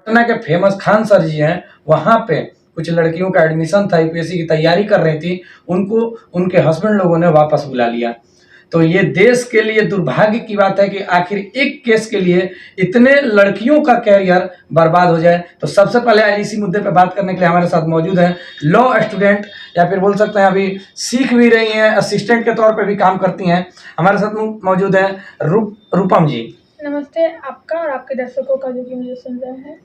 पटना के famous Khan sir जी हैं, वहाँ पे कुछ लड़कियों का एडमिशन था, यूपीएससी की तैयारी कर रही थी, उनको उनके हस्बैंड लोगों ने वापस बुला लिया। तो ये देश के लिए दुर्भाग्य की बात है कि आखिर एक केस के लिए इतने लड़कियों का कैरियर बर्बाद हो जाए। तो सबसे पहले आज इसी मुद्दे पे बात करने के लिए हमारे साथ मौजूद हैं लॉ स्टूडेंट, या फिर बोल सकते हैं अभी सीख भी रही हैं, असिस्टेंट के तौर पे भी काम करती हैं। हमारे साथ मौजूद हैं रूपम जी। नमस्ते आपका और आपके दर्शकों का जो कि मुझे सुन रहे हैं।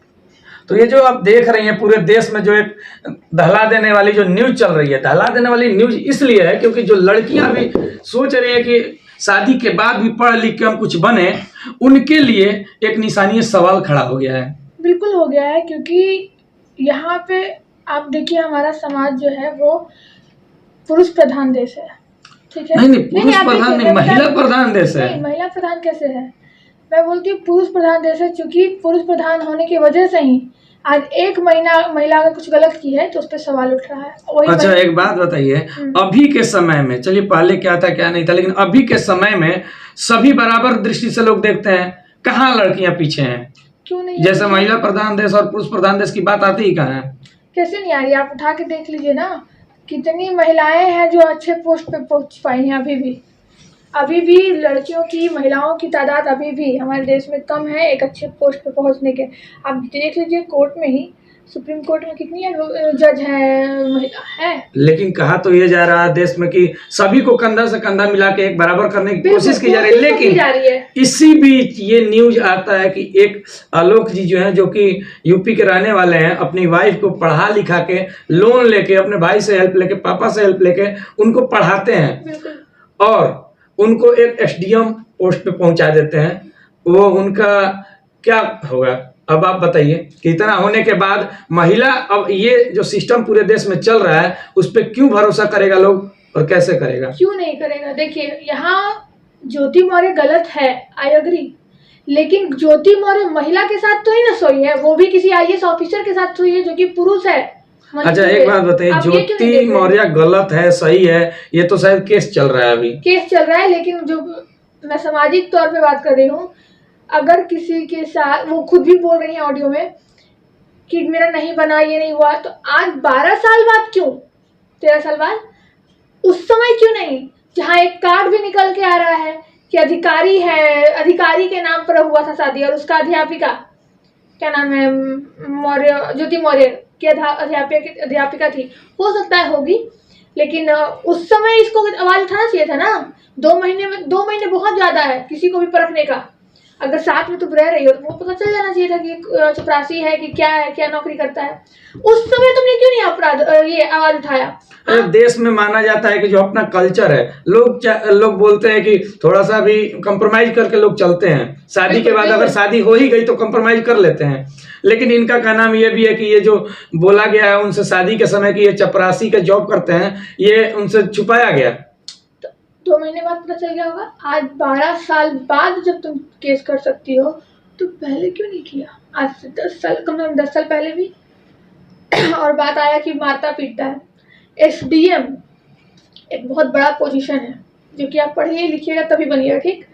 तो ये जो आप देख रही हैं पूरे देश में जो एक दहला देने वाली जो न्यूज चल रही है, दहला देने वाली न्यूज इसलिए है क्योंकि जो लड़कियां भी सोच रही है कि शादी के बाद भी पढ़ लिख के हम कुछ बने, उनके लिए एक निशानी सवाल खड़ा हो गया है। बिल्कुल हो गया है, क्योंकि यहाँ पे आप देखिए हमारा समाज जो है वो पुरुष प्रधान देश है, ठीक है? नहीं, पुरुष प्रधान नहीं, महिला प्रधान देश है। महिला प्रधान कैसे है? मैं बोलती हूँ पुरुष प्रधान देश है, क्योंकि पुरुष प्रधान होने की वजह से ही आज एक महिला अगर कुछ गलत की है तो उस पर सवाल उठ रहा है। अच्छा, एक बात बताइए, अभी के समय में, चलिए पहले क्या था क्या नहीं था, लेकिन अभी के समय में सभी बराबर दृष्टि से लोग देखते हैं, कहाँ लड़कियां पीछे हैं? क्यों नहीं? जैसे महिला प्रधान देश और पुरुष प्रधान देश की बात आती ही कहाँ है? कैसे नहीं आ रही? आप उठा के देख लीजिए ना, कितनी महिलाएं हैं जो अच्छे पोस्ट पे पहुंच पाई हैं। अभी भी लड़कियों की, महिलाओं की तादाद अभी भी हमारे देश में कम है एक अच्छे पोस्ट पे पहुंचने के। आप देख लीजिए कोर्ट में ही, सुप्रीम कोर्ट में कितनी जज है महिला है। लेकिन कहा तो ये जा रहा है देश में कि सभी को कंधा से कंधा मिला के एक बराबर करने की कोशिश की जा रही है, लेकिन इसी बीच ये न्यूज आता है कि एक आलोक जी जो है, जो कि यूपी के रहने वाले हैं, अपनी वाइफ को पढ़ा लिखा के लोन लेके, अपने भाई से हेल्प लेके, पापा से हेल्प लेके उनको पढ़ाते हैं और उनको एक एसडीएम पोस्ट पे पहुंचा देते हैं। वो उनका क्या होगा? अब आप बताइए कि इतना होने के बाद महिला, अब ये जो सिस्टम पूरे देश में चल रहा है उस पर क्यों भरोसा करेगा लोग और कैसे करेगा? क्यों नहीं करेगा? देखिए, यहाँ ज्योति मौर्य गलत है, आई एग्री, लेकिन ज्योति मौर्य महिला के साथ तो ही ना सोई है, वो भी किसी आईएएस ऑफिसर के साथ सोई है जो कि पुरुष है। अच्छा, एक बात बताइए, ज्योति मौर्य गलत है सही है, ये तो शायद केस चल रहा है, अभी केस चल रहा है, लेकिन जो मैं सामाजिक तौर पे बात कर रही हूँ, अगर किसी के साथ, वो खुद भी बोल रही है ऑडियो में कि मेरा नहीं बना, ये नहीं हुआ, तो आज 12 साल बाद क्यों, 13 साल बाद, उस समय क्यों नहीं, जहाँ एक कार्ड भी निकल के आ रहा है कि अधिकारी है, अधिकारी के नाम पर हुआ था शादी, और उसका अध्यापिका, क्या नाम है, मौर्य, ज्योति मौर्य की अध्यापिका थी। हो सकता है होगी, लेकिन उस समय इसको आवाज उठाना चाहिए था ना। 2 महीने बहुत ज्यादा है किसी को भी परखने का। अगर साथ में तुम रह रही हो तो वो पता चल जाना चाहिए था कि चपरासी है कि क्या है, क्या नौकरी करता है। उस समय तुमने क्यों नहीं ये आवाज उठाया? देश में माना जाता है कि जो अपना कल्चर है, लोग बोलते हैं कि थोड़ा सा भी कंप्रोमाइज करके लोग चलते हैं। शादी के बाद अगर शादी हो ही गई तो कंप्रोमाइज कर लेते हैं, लेकिन इनका का नाम ये भी है कि ये जो बोला गया है उनसे शादी के समय की ये चपरासी का जॉब करते हैं, ये उनसे छुपाया गया। 2 महीने बाद पता चल गया होगा। आज 12 साल बाद जब तुम केस कर सकती हो तो पहले क्यों नहीं किया? आज से 10 साल, कम से कम 10 साल पहले भी। और बात आया कि मारता पीटता है, एसडीएम एक बहुत बड़ा पोजीशन है जो कि आप पढ़िए लिखिएगा तभी बनिएगा, ठीक?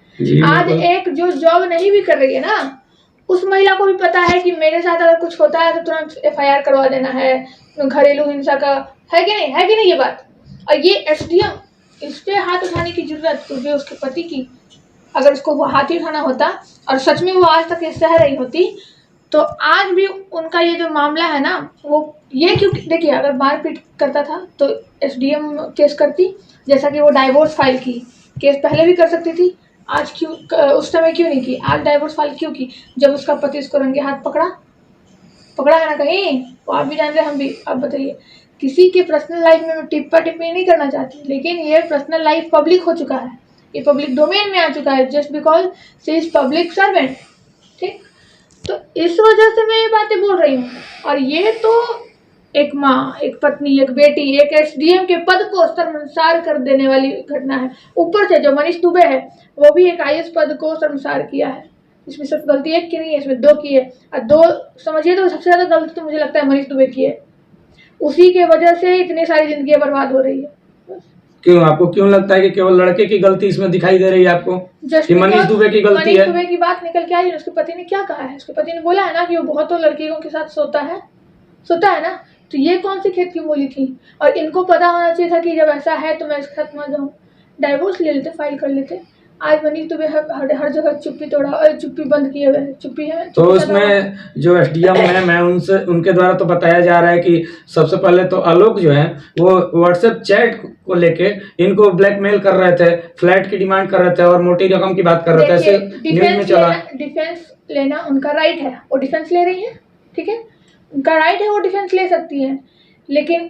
आज एक जो जॉब नहीं भी कर रही है ना, उस महिला को भी पता है कि मेरे साथ अगर कुछ होता है तो तुरंत एफआईआर करवा देना है, घरेलू हिंसा का है कि नहीं ये बात। और ये एसडीएम, इस पे हाथ उठाने की जरूरत तो भी उसके पति की, अगर उसको वो हाथ ही उठाना होता और सच में वो आज तक सह रही होती तो आज भी उनका ये जो मामला है ना, वो ये क्यों, देखिए अगर मारपीट करता था तो एसडीएम केस करती, जैसा कि वो डाइवोर्स फाइल की, केस पहले भी कर सकती थी, आज क्यों उस समय क्यों नहीं की? आज डाइवोर्स फाइल क्यों की जब उसका पति उसको रंगे हाथ पकड़ा है ना कहीं? वो आप भी जान रहे, हम भी। अब बताइए, किसी के पर्सनल लाइफ में मैं टिप्पणी नहीं करना चाहती, लेकिन ये पर्सनल लाइफ पब्लिक हो चुका है, ये पब्लिक डोमेन में आ चुका है, just because she is public servant, ठीक? तो इस वजह से मैं ये बातें बोल रही हूँ। और ये तो एक माँ, एक पत्नी, एक बेटी, एक एसडीएम के पद को शर्मसार कर देने वाली घटना है। ऊपर से जो मनीष दुबे है वो भी एक आईएएस पद को शर्मसार किया है। इसमें सिर्फ गलती एक की नहीं है, इसमें 2 की है, और 2 समझिए तो सबसे ज्यादा गलती तो मुझे लगता है मनीष दुबे की है। उसी के वजह से इतनी सारी जिंदगी बर्बाद हो रही है। क्यों आपको क्यों लगता है कि केवल लड़के की गलती इसमें दिखाई दे रही है आपको, जस्ट कि मनीष दुबे की गलती मनीष है? दुबे की बात निकल के आई है, उसके पति ने क्या कहा है? उसके पति ने बोला है ना कि वो बहुत तो लड़कियों के साथ सोता है ना, तो ये कौन सी खेत की बोली थी? और इनको पता होना चाहिए था कि जब ऐसा है तो मैं इसके साथ मर जाऊँ, डाइवोर्स ले लेते, फाइल कर लेते। आज मनीष दुबे हर जगह चुप्पी तोड़ा और चुप्पी बंद किए हुए, चुप्पी है तो उसमें जो एसडीएम मैम है उनसे उनके द्वारा तो बताया जा रहा है कि सबसे पहले तो आलोक जो है वो व्हाट्सएप चैट को लेके इनको ब्लैकमेल कर रहे थे, फ्लैट की डिमांड कर रहे थे और मोटी रकम की बात कर रहे थे, ऐसे न्यूज में चला। डिफेंस लेना उनका राइट है, वो डिफेंस ले रही है, ठीक है, उनका राइट है, वो डिफेंस ले सकती है। लेकिन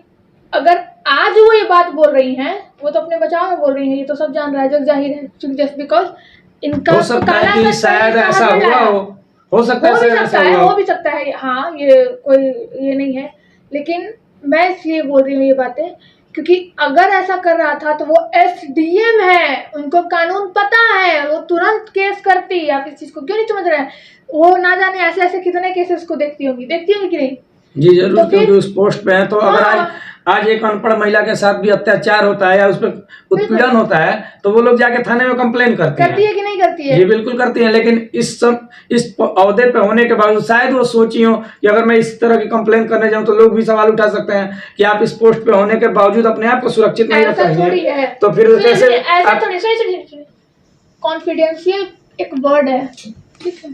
अगर आज वो ये बात बोल रही हैं, वो तो अपने बचाव में बोल रही हैं, ये तो सब जान रहा है, जग जाहिर है, जस्ट बिकॉज इनका हो सकता है कि शायद ऐसा हुआ हो सकता है, हो भी सकता है, हाँ, ये कोई ये नहीं है। लेकिन मैं इसलिए बोल रही हूँ ये बातें क्योंकि अगर ऐसा कर रहा था तो वो एसडीएम है, उनको कानून पता है, वो तुरंत केस करती। आप इस चीज को क्यों नहीं समझ रहे हैं? वो ना जाने ऐसे ऐसे कितने केसेस को देखती होंगी कि नहीं? जी जरूर, तो क्योंकि उस पोस्ट पे है। तो अगर आज एक अनपढ़ महिला के साथ भी अत्याचार होता है या उस पर उत्पीड़न होता है तो वो लोग जाके थाने में कंप्लेन करती है कि नहीं करती है? जी बिल्कुल करती हैं। लेकिन इस अहदे पे होने के बावजूद शायद वो सोची हो कि अगर मैं इस तरह की कंप्लेन करने जाऊं तो लोग भी सवाल उठा सकते हैं कि आप इस पोस्ट पे होने के बावजूद अपने आप को सुरक्षित नहीं रख रही हैं, तो फिर कैसे? कॉन्फिडेंशियल एक वर्ड है, ठीक है,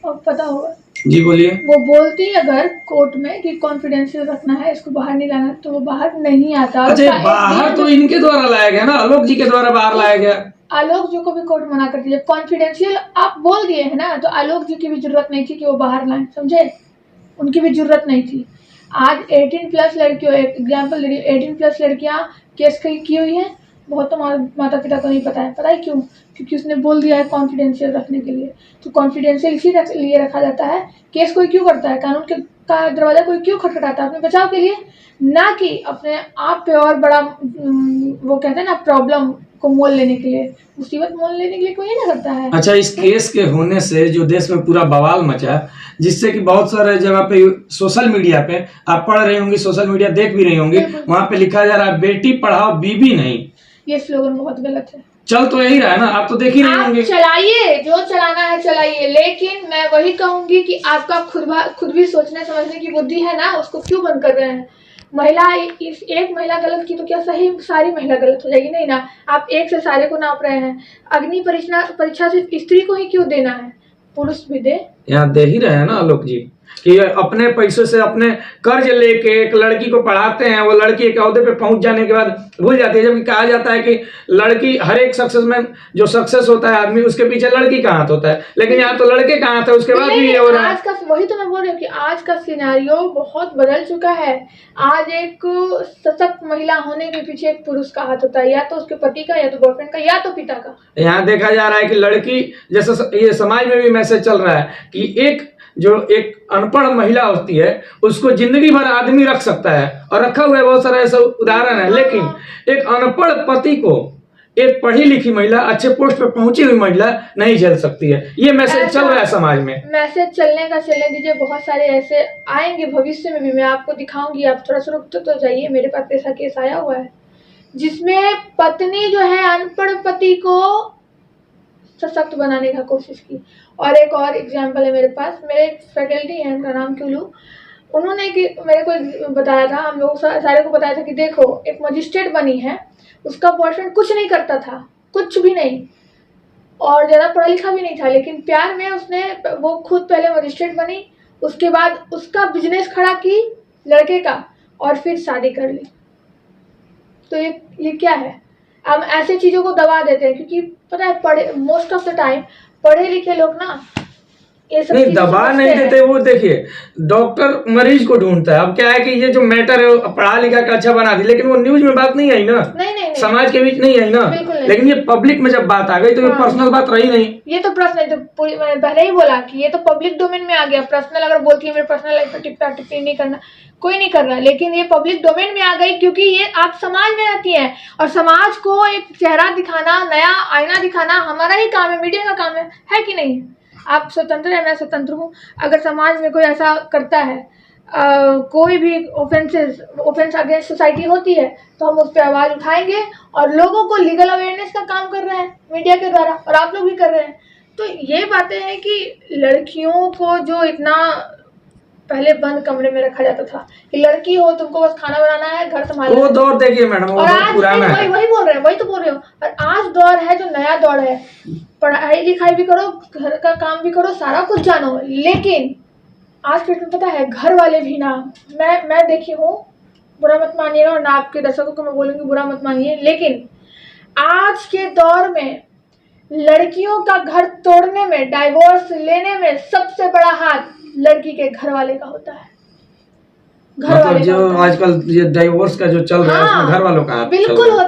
अब पता होगा। जी बोलिए। वो बोलती अगर कोर्ट में कि कॉन्फिडेंशियल रखना है, इसको बाहर नहीं लाना, तो वो बाहर नहीं आता। अच्छा, बाहर तो इनके द्वारा लाया गया ना, आलोक जी के द्वारा बाहर लाया गया। आलोक जी को भी कोर्ट मना कर दिया। कॉन्फिडेंशियल आप बोल दिए है ना, तो आलोक जी की भी जरूरत नहीं थी कि वो बाहर लाएं, समझे? उनकी भी जरूरत नहीं थी। आज 18+ लड़कियों, एक एग्जाम्पल 18+ लड़कियां केस की हुई है, बहुत तो माता पिता को नहीं पता है। पता है क्यों? क्योंकि उसने बोल दिया है कॉन्फिडेंशियल रखने के लिए। तो कॉन्फिडेंशियल इसी लिए रखा जाता है। केस कोई क्यों करता है? कानून का दरवाजा कोई क्यों खटखटाता है? अपने बचाव के लिए, ना कि अपने आप पे और बड़ा वो कहते हैं ना प्रॉब्लम को मोल लेने के लिए, मुसीबत मोल लेने के लिए कोई नहीं करता है। अच्छा, इस केस के होने से जो देश में पूरा बवाल मचा, जिससे कि बहुत सारे जगह पे सोशल मीडिया पे आप पढ़ रही होंगी, सोशल मीडिया देख भी रही होंगी, वहां पे लिखा जा रहा है बेटी पढ़ाओ बीबी नहीं। ये स्लोगन बहुत गलत है। चल तो यही रहा है ना, आप तो देख ही रहे होंगे। चलाइए, जो चलाना है चलाइए, लेकिन मैं वही कहूंगी कि आपका खुद भी सोचने समझने की बुद्धि है ना, उसको क्यों बंद कर रहे हैं? महिला एक महिला गलत की तो क्या सही सारी महिला गलत हो जाएगी? नहीं ना, आप एक से सारे को नाप रहे हैं। अग्नि परीक्षा सिर्फ स्त्री को ही क्यों देना है, पुरुष भी दे। यहाँ दे ही रहे हैं ना आलोक जी, कि अपने पैसों से अपने कर्ज लेके एक लड़की को पढ़ाते हैं, वो लड़की एक ओहदे पे पहुंच जाने के बाद भूल जाती है। जबकि कहा जाता है कि लड़की, हर एक सक्सेस में जो सक्सेस होता है आदमी, उसके पीछे लड़की का हाथ होता है, लेकिन यहाँ तो लड़के का हाथ है, उसके बाद भी ये हो रहा है। आज का वही तो मैं बोल रही हूँ कि आज का सिनेरियो बहुत बदल चुका है। आज एक सशक्त महिला होने के पीछे एक पुरुष का हाथ होता है, या तो उसके पति का, या तो बॉयफ्रेंड का, या तो पिता का। यहाँ देखा जा रहा है कि लड़की, जैसे ये समाज में भी मैसेज चल रहा है कि एक अनपढ़ महिला होती है उसको जिंदगी भर आदमी रख सकता है, और रखा हुआ है, बहुत सारा ऐसा उदाहरण है। लेकिन एक अनपढ़ पति को एक पढ़ी लिखी महिला, अच्छे पोस्ट पे पहुंची हुई महिला नहीं झेल सकती है। ये मैसेज चल रहा है समाज में। मैसेज चलने का चलने दीजिए, बहुत सारे ऐसे आएंगे भविष्य में भी, मैं आपको दिखाऊंगी। आप थोड़ा सा रुक तो जाइए। मेरे पास ऐसा केस आया हुआ है जिसमें पत्नी जो है अनपढ़ पति को सशक्त बनाने का कोशिश की। और एक और एग्जाम्पल है मेरे पास, मेरे एक फैकल्टी है, उनका नाम क्यूलू, उन्होंने मेरे को बताया था, हम लोग सारे को बताया था कि देखो, एक मजिस्ट्रेट बनी है, उसका बॉयफ्रेंड कुछ नहीं करता था, कुछ भी नहीं, और ज़्यादा पढ़ा लिखा भी नहीं था, लेकिन प्यार में वो खुद पहले मजिस्ट्रेट बनी, उसके बाद उसका बिजनेस खड़ा की लड़के का, और फिर शादी कर ली। तो ये क्या है? हम ऐसे चीज़ों को दबा देते हैं क्योंकि पता है, मोस्ट ऑफ द टाइम पढ़े लिखे लोग ना ये सब नहीं दबा नहीं देते। वो देखिए, डॉक्टर मरीज को ढूंढता है। अब क्या है कि ये जो मैटर है पढ़ा लिखा का अच्छा बना दी, लेकिन वो न्यूज में बात नहीं आई ना, नहीं, समाज के बीच नहीं आई ना। लेकिन ये पब्लिक में जब बात आ गई तो ये पर्सनल बात रही नहीं। ये तो पर्सनल, तो मैंने पहले ही बोला कि ये तो पब्लिक डोमेन में आ गया। पर्सनल अगर बोलती है मेरे पर्सनल लाइफ पर टिप्पणी नहीं करना, कोई नहीं कर रहा, लेकिन ये पब्लिक डोमेन में आ गई क्योंकि ये आप समाज में रहती हैं, और समाज को एक चेहरा दिखाना, नया आईना दिखाना हमारा ही काम है, मीडिया का काम है कि नहीं? आप स्वतंत्र है, मैं स्वतंत्र हूँ। अगर समाज में कोई ऐसा करता है, कोई भी ऑफेंस अगेंस्ट सोसाइटी होती है तो हम उस पर आवाज़ उठाएंगे, और लोगों को लीगल अवेयरनेस का काम कर रहे हैं मीडिया के द्वारा, और आप लोग भी कर रहे हैं। तो ये बातें हैं कि लड़कियों को जो इतना पहले बंद कमरे में रखा जाता था कि लड़की हो तुमको बस खाना बनाना है, घर संभालना वो है। दौर देखिए मैडम, वो और दौर आज पुराना है। वही बोल रहे हैं, वही तो बोल रहे हो। और आज दौर है जो नया दौर है, पढ़ाई लिखाई भी करो, घर का काम भी करो, सारा कुछ जानो। लेकिन आज के डेट में पता है घर वाले भी ना, मैं देखी हूँ, बुरा मत मानिएगा, और ना आपके दर्शकों को मैं बोलूँगी बुरा मत मानिए, लेकिन आज के दौर में लड़कियों का घर तोड़ने में, डाइवोर्स लेने में सबसे बड़ा हाथ लड़की के घर वाले का होता है। घर मतलब वाले का जो होता है। आजकल ये डाइवोर्स का जो चल रहा है उसमें हाँ, घर वालों का हाथ चल बिल्कुल रहा है।